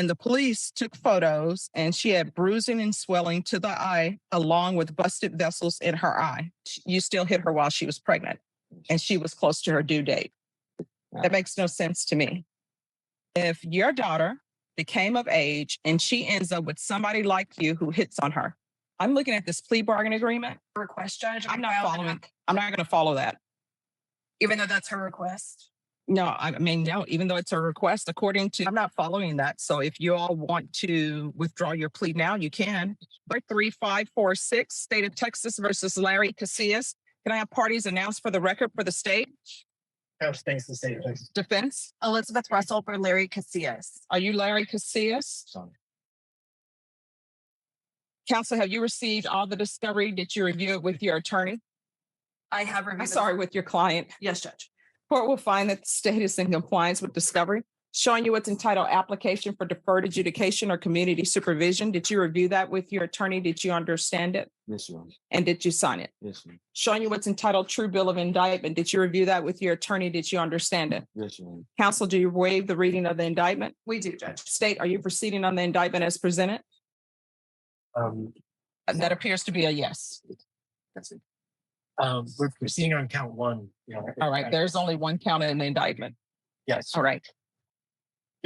and the police took photos, and she had bruising and swelling to the eye, along with busted vessels in her eye. You still hit her while she was pregnant, and she was close to her due date. That makes no sense to me. If your daughter became of age and she ends up with somebody like you who hits on her, I'm looking at this plea bargain agreement. Request, Judge. I'm not following. I'm not going to follow that. Even though that's her request? No, I mean, no, even though it's a request, I'm not following that. So if you all want to withdraw your plea now, you can. 3546, State of Texas versus Larry Casillas. Can I have parties announced for the record for the state? Thanks to state of Texas. Defense? Elizabeth Russell for Larry Casillas. Are you Larry Casillas? Sorry. Counsel, have you received all the discovery? Did you review it with your attorney? I have reviewed. I'm sorry, with your client. Yes, Judge. Court will find that the state is in compliance with discovery, showing you what's entitled application for deferred adjudication or community supervision. Did you review that with your attorney? Did you understand it? Yes, ma'am. And did you sign it? Yes, ma'am. Showing you what's entitled true bill of indictment. Did you review that with your attorney? Did you understand it? Yes, ma'am. Counsel, do you waive the reading of the indictment? We do, Judge. State, are you proceeding on the indictment as presented? That appears to be a yes. That's it. We're proceeding on count one. All right, there's only one count in the indictment. Yes. All right.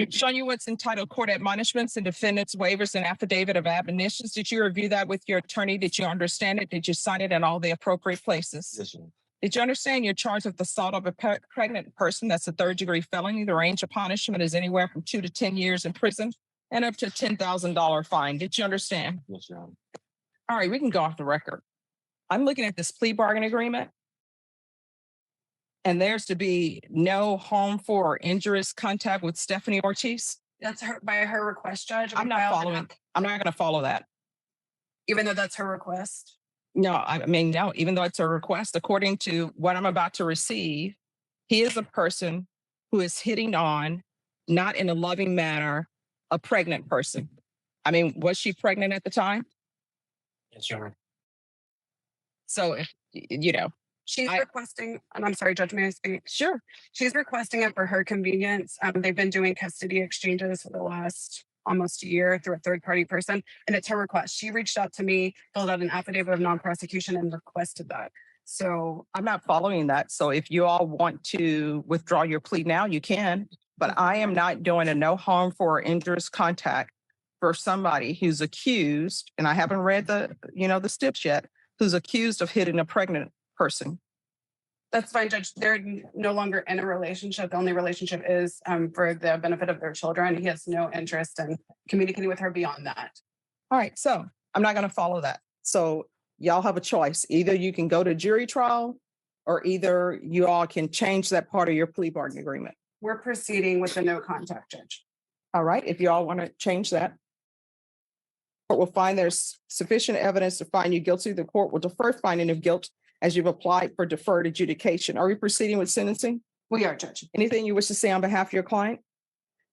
Showing you what's entitled court admonishments and defendants waivers and affidavit of admonitions. Did you review that with your attorney? Did you understand it? Did you sign it in all the appropriate places? Yes, ma'am. Did you understand you're charged with assault of a pregnant person? That's a third-degree felony. The range of punishment is anywhere from 2 to 10 years in prison and up to a $10,000 fine. Did you understand? Yes, ma'am. All right, we can go off the record. I'm looking at this plea bargain agreement, and there's to be no harmful or injurious contact with Stephanie Ortiz. That's her by her request, Judge. I'm not following. I'm not going to follow that. Even though that's her request? No, I mean, no, even though it's a request, according to what I'm about to receive, he is a person who is hitting on, not in a loving manner, a pregnant person. I mean, was she pregnant at the time? Yes, Your Honor. So, if She's requesting, and I'm sorry, Judge, may I speak? Sure. She's requesting it for her convenience. They've been doing custody exchanges for the last almost a year through a third-party person, and it's her request. She reached out to me, filled out an affidavit of non-prosecution, and requested that. So I'm not following that. So if you all want to withdraw your plea now, you can. But I am not doing a no harmful or injurious contact for somebody who's accused, and I haven't read the steps yet, who's accused of hitting a pregnant person. That's fine, Judge. They're no longer in a relationship. The only relationship is for the benefit of their children. He has no interest in communicating with her beyond that. All right. So I'm not going to follow that. So y'all have a choice. Either you can go to jury trial, or either you all can change that part of your plea bargain agreement. We're proceeding with the no contact, Judge. All right. If you all want to change that, court will find there's sufficient evidence to find you guilty. The court will defer finding of guilt as you've applied for deferred adjudication. Are we proceeding with sentencing? We are, Judge. Anything you wish to say on behalf of your client?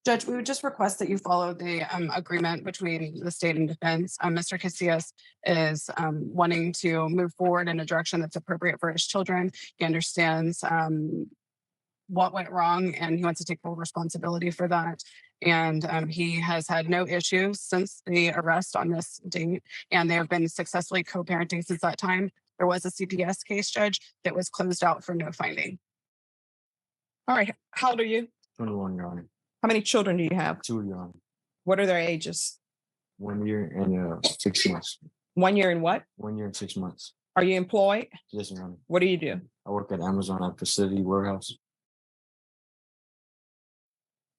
Judge, we would just request that you follow the agreement between the state and defense. Mr. Casillas is wanting to move forward in a direction that's appropriate for his children. He understands what went wrong, and he wants to take full responsibility for that. And he has had no issues since the arrest on this date, and they have been successfully co-parenting since that time. There was a CPS case, Judge, that was closed out for no finding. All right. How old are you? 21, Your Honor. How many children do you have? 2, Your Honor. What are their ages? 1 year and 6 months. 1 year and what? 1 year and 6 months. Are you employed? Yes, Your Honor. What do you do? I work at Amazon at facility warehouse.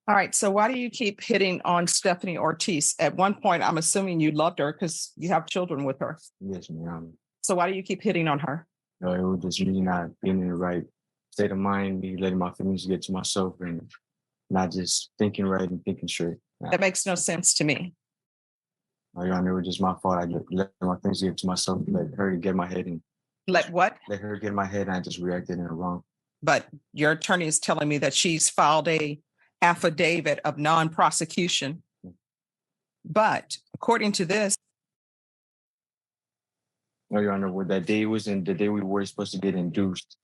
All right. So why do you keep hitting on Stephanie Ortiz? At one point, I'm assuming you loved her because you have children with her. Yes, Your Honor. So why do you keep hitting on her? No, it was just me not being in the right state of mind, me letting my feelings get to myself and not just thinking right and thinking straight. That makes no sense to me. No, Your Honor, it was just my fault. I just let my feelings get to myself, let her get my head and Let what? let her get my head, and I just reacted in the wrong. But your attorney is telling me that she's filed a affidavit of non-prosecution. But according to this, No, Your Honor, what that day was in the day we were supposed to get induced.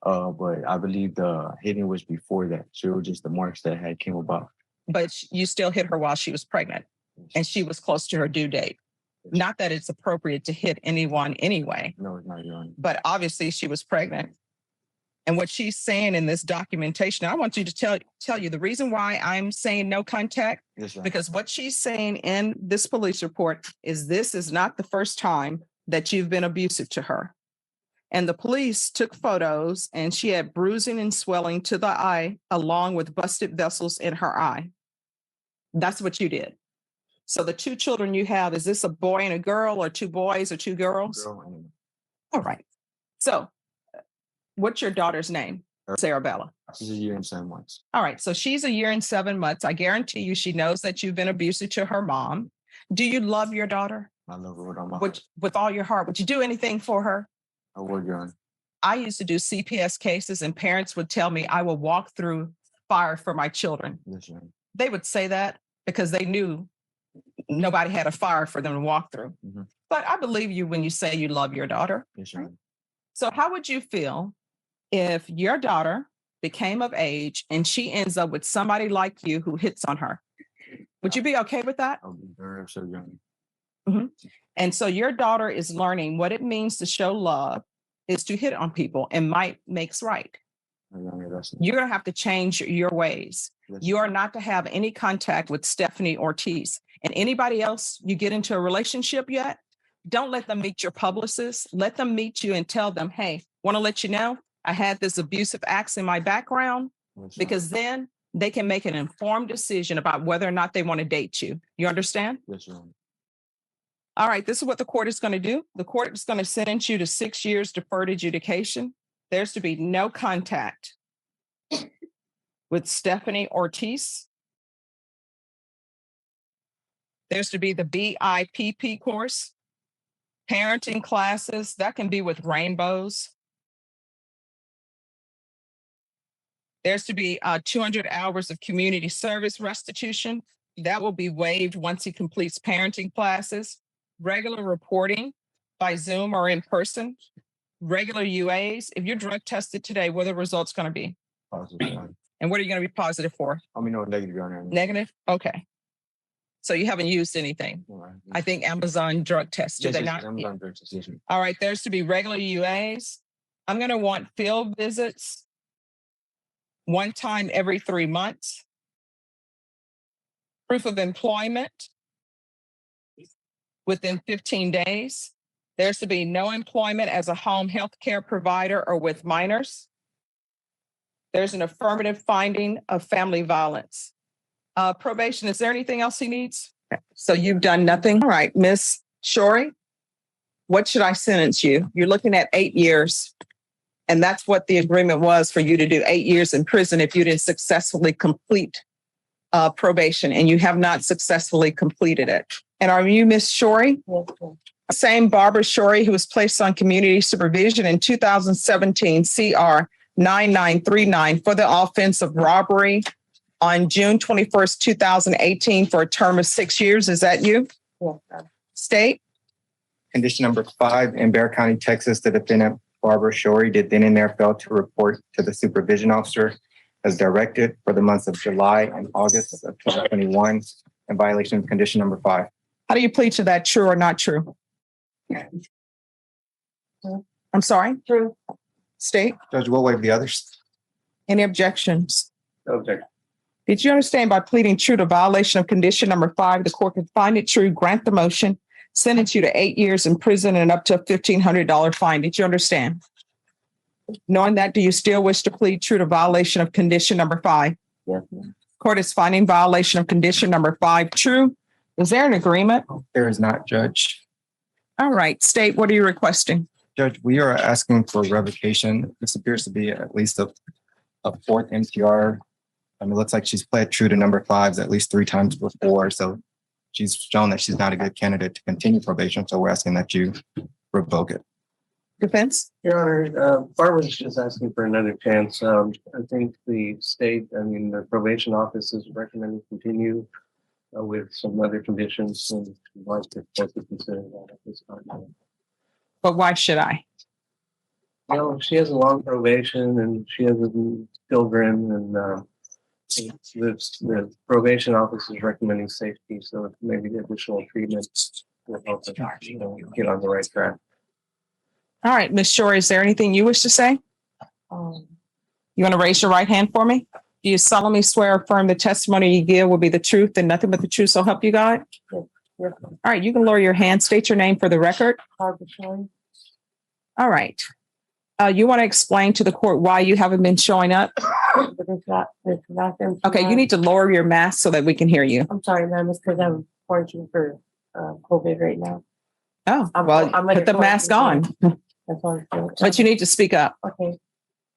But I believe the hitting was before that. So it was just the marks that had came about but you still hit her while she was pregnant and she was close to her due date. Not that it's appropriate to hit anyone anyway, No, it's not, Your Honor. but obviously she was pregnant. And what she's saying in this documentation, I want you to tell you the reason why I'm saying no contact, Yes, Your Honor. because what she's saying in this police report is this is not the first time that you've been abusive to her. And the police took photos and she had bruising and swelling to the eye, along with busted vessels in her eye. That's what you did. So the two children you have, is this a boy and a girl, or two boys or two girls? Girl and All right. So what's your daughter's name? Sarabella. she's a year and 7 months. All right. So she's a year and 7 months. I guarantee you she knows that you've been abusive to her mom. Do you love your daughter? I love her with all my heart. With all your heart? Would you do anything for her? I would, Your Honor. I used to do CPS cases and parents would tell me I will walk through fire for my children. Yes, Your Honor. They would say that because they knew nobody had a fire for them to walk through. Mhm. But I believe you when you say you love your daughter. Yes, Your Honor. So how would you feel if your daughter became of age and she ends up with somebody like you who hits on her? Would you be okay with that? I would be very upset, Your Honor. And so your daughter is learning what it means to show love is to hit on people, and might makes right. Your Honor, that's You're going to have to change your ways. yes, You are not to have any contact with Stephanie Ortiz and anybody else you get into a relationship yet. Don't let them meet your publicist. Let them meet you and tell them, hey, want to let you know I had this abusive acts in my background, yes, Your Honor. because then they can make an informed decision about whether or not they want to date you. You understand? Yes, Your Honor. All right, this is what the court is going to do. The court is going to sentence you to 6 years deferred adjudication. There's to be no contact with Stephanie Ortiz. There's to be the BIPP course, parenting classes, that can be with rainbows. There's to be 200 hours of community service restitution. That will be waived once he completes parenting classes. Regular reporting by Zoom or in person. Regular UAs. If you're drug tested today, what are the results going to be? Positive, Your Honor. And what are you going to be positive for? I mean, no, negative, Your Honor. Negative? Okay. So you haven't used anything. All right. I think Amazon drug tests. Do Yes, they yes, not? I'm done with this decision. All right. There's to be regular UAs. I'm going to want field visits one time every 3 months. Proof of employment within 15 days. There's to be no employment as a home health care provider or with minors. There's an affirmative finding of family violence. Probation, is there anything else he needs? So you've done nothing? All right, Miss Shorey, what should I sentence you? You're looking at 8 years. And that's what the agreement was for you to do, 8 years in prison if you didn't successfully complete probation, and you have not successfully completed it. And are you Miss Shorey? Same Barbara Shorey who was placed on community supervision in 2017 CR 9939 for the offense of robbery on June 21st, 2018 for a term of 6 years. Is that you? State? Condition number 5, in Bexar County, Texas, the defendant Barbara Shorey did then and there fail to report to the supervision officer as directed for the months of July and August of 2021 in violation of condition number 5. How do you plead to that? True or not true? I'm sorry? True. State? Judge, we'll waive the others. Any objections? No objection. Did you understand by pleading true to violation of condition number 5, the court can find it true, grant the motion, sentence you to 8 years in prison and up to a $1,500 fine? Did you understand? Knowing that, do you still wish to plead true to violation of condition number 5? Yes. Court is finding violation of condition number 5 true. Is there an agreement? There is not, Judge. All right, state, what are you requesting? Judge, we are asking for revocation. This appears to be at least a fourth MTR. I mean, it looks like she's pled true to number 5s at least 3 times before. So she's shown that she's not a good candidate to continue probation. So we're asking that you revoke it. Defense? Your Honor, Barbara's just asking for another chance. I think the the probation office is recommending continue with some other conditions, and we'd like to consider that at this time. But why should I? You know, she has a long probation and she has children, and The probation office is recommending safety, so maybe the additional treatment will help us, get on the right track. All right, Ms. Shore, is there anything you wish to say? You want to raise your right hand for me? Do you solemnly swear or affirm the testimony you give will be the truth and nothing but the truth, so help you God? Yes, yes. All right, you can lower your hand, state your name for the record. Arbitration. All right. You want to explain to the court why you haven't been showing up? This last time. Okay, you need to lower your mask so that we can hear you. I'm sorry, ma'am. It's because I'm quarantined for COVID right now. Oh, I'm well, under put the mask on, That's all. but you need to speak up. Okay.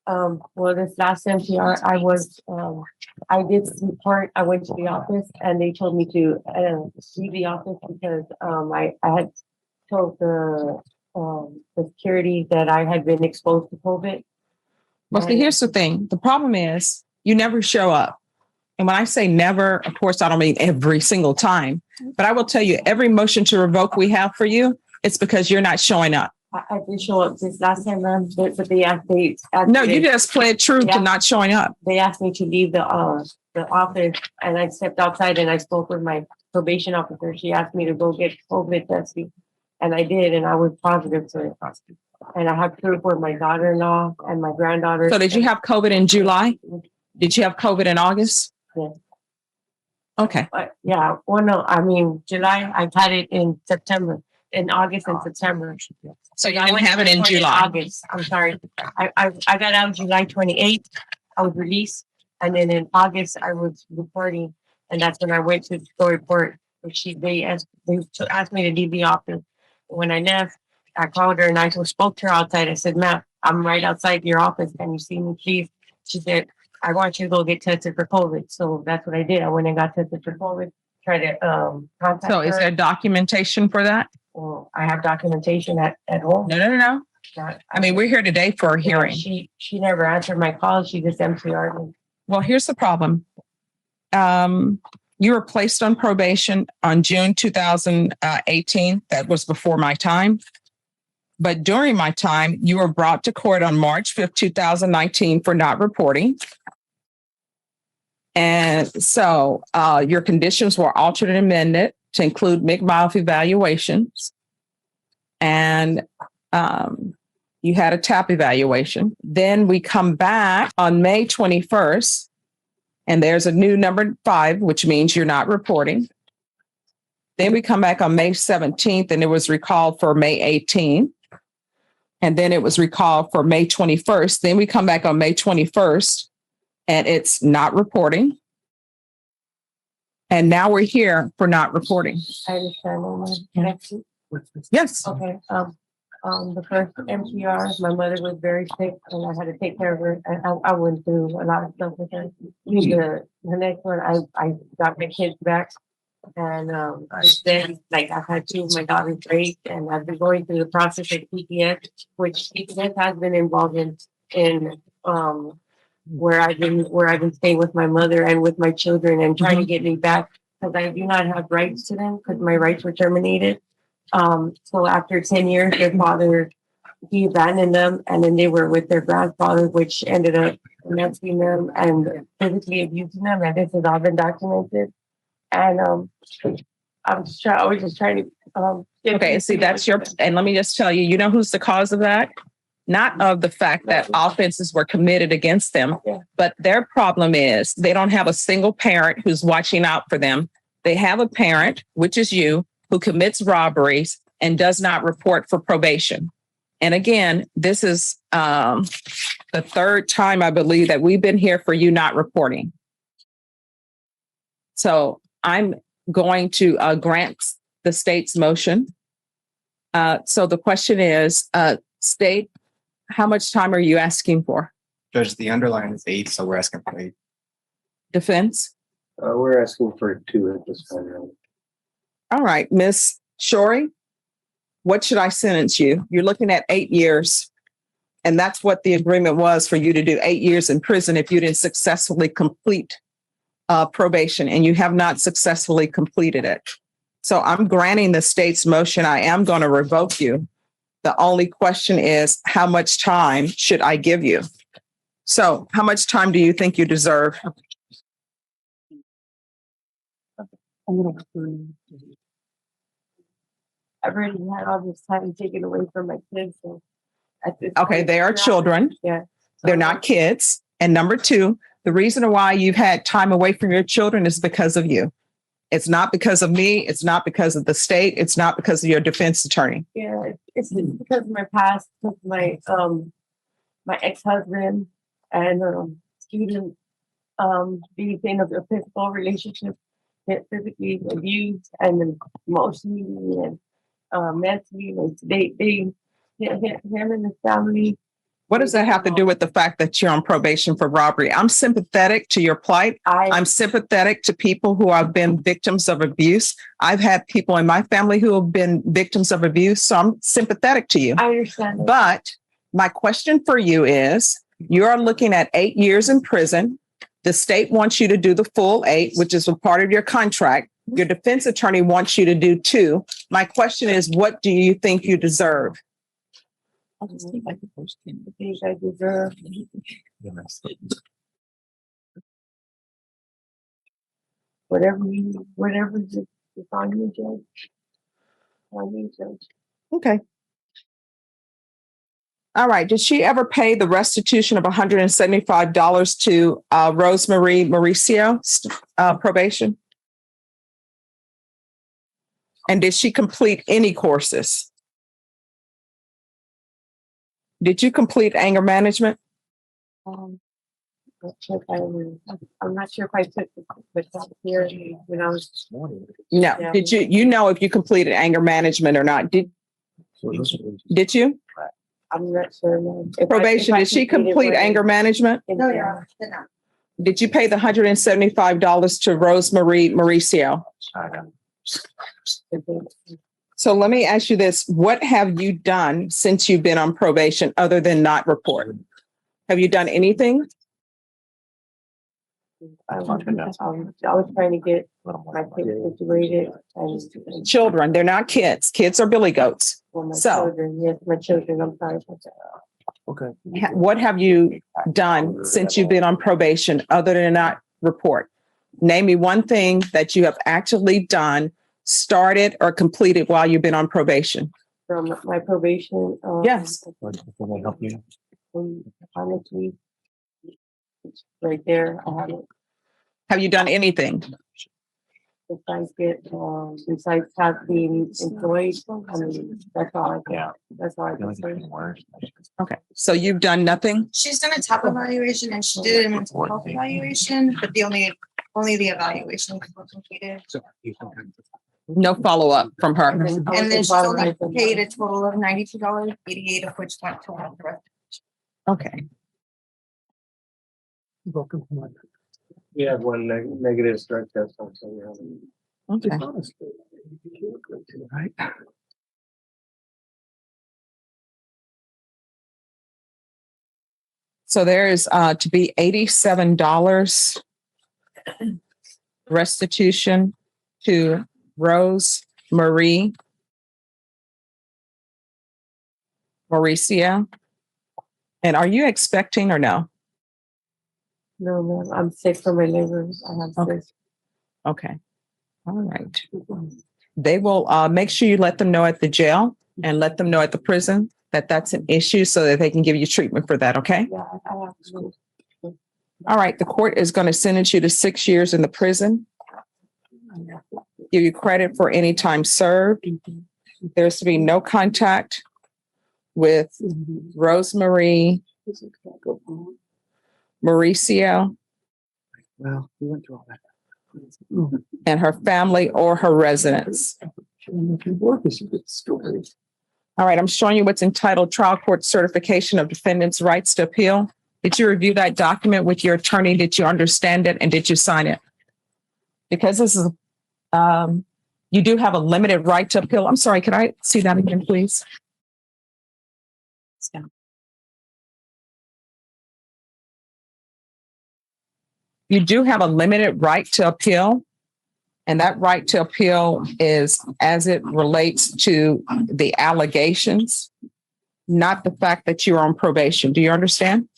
Well, this last MTR, I did report. I went to the office and they told me to leave the office because I had told the security that I had been exposed to COVID. Well, see, here's the thing. The problem is you never show up. And when I say never, of course, I don't mean every single time, but I will tell you every motion to revoke we have for you, it's because you're not showing up. I did show up this last time, ma'am, but they asked me. No, you just pled true to not showing up. They asked me to leave the office, and I stepped outside and I spoke with my probation officer. She asked me to go get COVID testing, and I did, and I was positive for it. And I have proof with my daughter-in-law and my granddaughter. So did you have COVID in July? Did you have COVID in August? Yeah. Okay. Yeah. Well, no, I mean July. I've had it in September, in August and September. So you didn't have it in July? August. I'm sorry. I got out July 28th. I was released, and then in August I was reporting, and that's when I went to go report. They asked me to leave the office. When I left, I called her and I spoke to her outside. I said, "Ma'am, I'm right outside your office. Can you see me, please?" She said, "I want you to go get tested for COVID." So that's what I did. I went and got tested for COVID. Try to contact her. So is there documentation for that? Well, I have documentation at home. No. I mean, we're here today for a hearing. She never answered my call. She just MCR'd me. Well, here's the problem. You were placed on probation on June 2018. That was before my time. But during my time, you were brought to court on March 5th, 2019 for not reporting. And so your conditions were altered and amended to include McMiles evaluations. And you had a TAP evaluation. Then we come back on May 21st, and there's a new number 5, which means you're not reporting. Then we come back on May 17th, and it was recalled for May 18th. And then it was recalled for May 21st. Then we come back on May 21st, and it's not reporting. And now we're here for not reporting. I understand. Next. Yes. Okay. The first MTR, my mother was very sick, and I had to take care of her. And I went through a lot of stuff with her. The next one, I got my kids back, and then I've had 2 of my daughters raised, and I've been going through the process of PPS, which PPS has been involved in where I've been staying with my mother and with my children and trying to get me back because I do not have rights to them because my rights were terminated. So after 10 years, their father, he abandoned them, and then they were with their grandfather, which ended up molesting them and physically abusing them. And this has all been documented. And I was just trying to. Okay, see, that's your, and let me just tell you, you know who's the cause of that? Not of the fact that offenses were committed against them, but their problem is they don't have a single parent who's watching out for them. They have a parent, which is you, who commits robberies and does not report for probation. And again, this is the 3rd time, I believe, that we've been here for you not reporting. So I'm going to grant the state's motion. So the question is, state, how much time are you asking for? Judge, the underline is 8, so we're asking for 8. Defense? We're asking for 2 at this time. All right, Miss Shorey, what should I sentence you? You're looking at 8 years. And that's what the agreement was for you to do, 8 years in prison if you didn't successfully complete probation, and you have not successfully completed it. So I'm granting the state's motion. I am going to revoke you. The only question is, how much time should I give you? So how much time do you think you deserve? I've already had all this time taken away from my kids. So at this Okay, point, they are children. Yeah. They're not kids. And number two, the reason why you've had time away from your children is because of you. It's not because of me. It's not because of the state. It's not because of your defense attorney. Yeah, it's just because of my past, because my ex-husband and student being in a physical relationship, get physically abused and then emotionally and mentally. Like him and his family. What does that have to do with the fact that you're on probation for robbery? I'm sympathetic to your plight. I'm sympathetic to people who have been victims of abuse. I've had people in my family who have been victims of abuse, so I'm sympathetic to you. I understand. But my question for you is, you're looking at 8 years in prison. The state wants you to do the full 8, which is a part of your contract. Your defense attorney wants you to do 2. My question is, what do you think you deserve? I think I deserve. Whatever is on you, Judge. On you, Judge. Okay. All right. Did she ever pay the restitution of $175 to Rosemarie Mauricio probation? And did she complete any courses? Did you complete anger management? I'm not sure if I took the class here when I was. No. Yeah. Did you know if you completed anger management or not? Did you? I'm not sure. No. Probation, did she complete anger management? No, yeah. Did you pay the $175 to Rosemarie Mauricio? So let me ask you this. What have you done since you've been on probation other than not report? Have you done anything? I was trying to get my kids situated. And Children, they're not kids. Kids are billy goats. well, my So- children, yes, my children, I'm sorry. Okay. What have you done since you've been on probation other than not report? Name me one thing that you have actually done, started or completed while you've been on probation. From my probation. Yes. Can I help you? Honestly, it's right there. I haven't. Have you done anything? Besides have being employed, I mean, that's all I can. That's all I can say. Okay. So you've done nothing? She's done a top evaluation and she did a mental health evaluation, but the only the evaluation was completed. No follow-up from her. And then she's only paid a total of $92.88, of which went to one of the rest. Okay. We had one negative drug test also. Okay. Right. So there is to be $87 restitution to Rose Marie Mauricio. And are you expecting or no? No, ma'am, I'm sick from my liver. I have Okay. this. Okay. All right. They will make sure you let them know at the jail and let them know at the prison that that's an issue so that they can give you treatment for that. Okay. Yeah, I have to. All right. The court is going to sentence you to 6 years in the prison, give you credit for any time served. There's to be no contact with Rosemarie Mauricio Well, we went through all that. and her family or her residence. All right, I'm showing you what's entitled Trial Court Certification of Defendants' Rights to Appeal. Did you review that document with your attorney? Did you understand it and did you sign it? Because this is, you do have a limited right to appeal. I'm sorry, could I see that again, please? You do have a limited right to appeal. And that right to appeal is as it relates to the allegations, not the fact that you're on probation. Do you understand?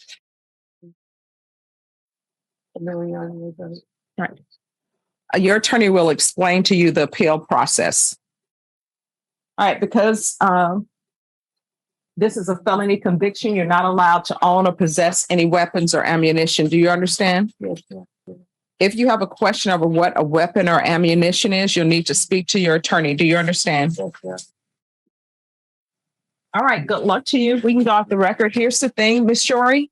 No, Your Honor, I don't. Right. Your attorney will explain to you the appeal process. All right, because this is a felony conviction, you're not allowed to own or possess any weapons or ammunition. Do you understand? Yes, yes, If you have a question over what a weapon or ammunition is, you'll need to speak to your attorney. Do you understand? yes, yes. All right, good luck to you. We can go off the record. Here's the thing, Miss Shorey.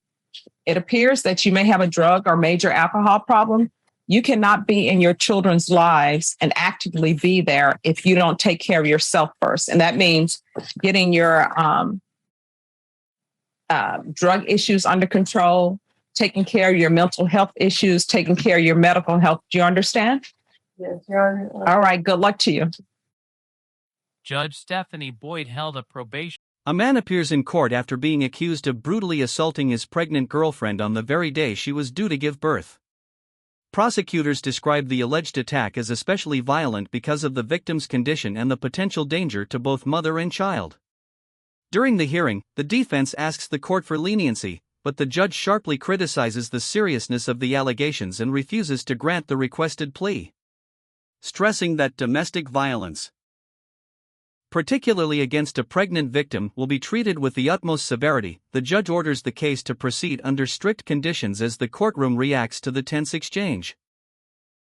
It appears that you may have a drug or major alcohol problem. You cannot be in your children's lives and actively be there if you don't take care of yourself first. And that means getting your drug issues under control, taking care of your mental health issues, taking care of your medical health. Do you understand? Yes, Your Honor. All right, good luck to you. Judge Stephanie Boyd held a probation. A man appears in court after being accused of brutally assaulting his pregnant girlfriend on the very day she was due to give birth. Prosecutors described the alleged attack as especially violent because of the victim's condition and the potential danger to both mother and child. During the hearing, the defense asks the court for leniency, but the judge sharply criticizes the seriousness of the allegations and refuses to grant the requested plea. Stressing that domestic violence, particularly against a pregnant victim, will be treated with the utmost severity, the judge orders the case to proceed under strict conditions as the courtroom reacts to the tense exchange.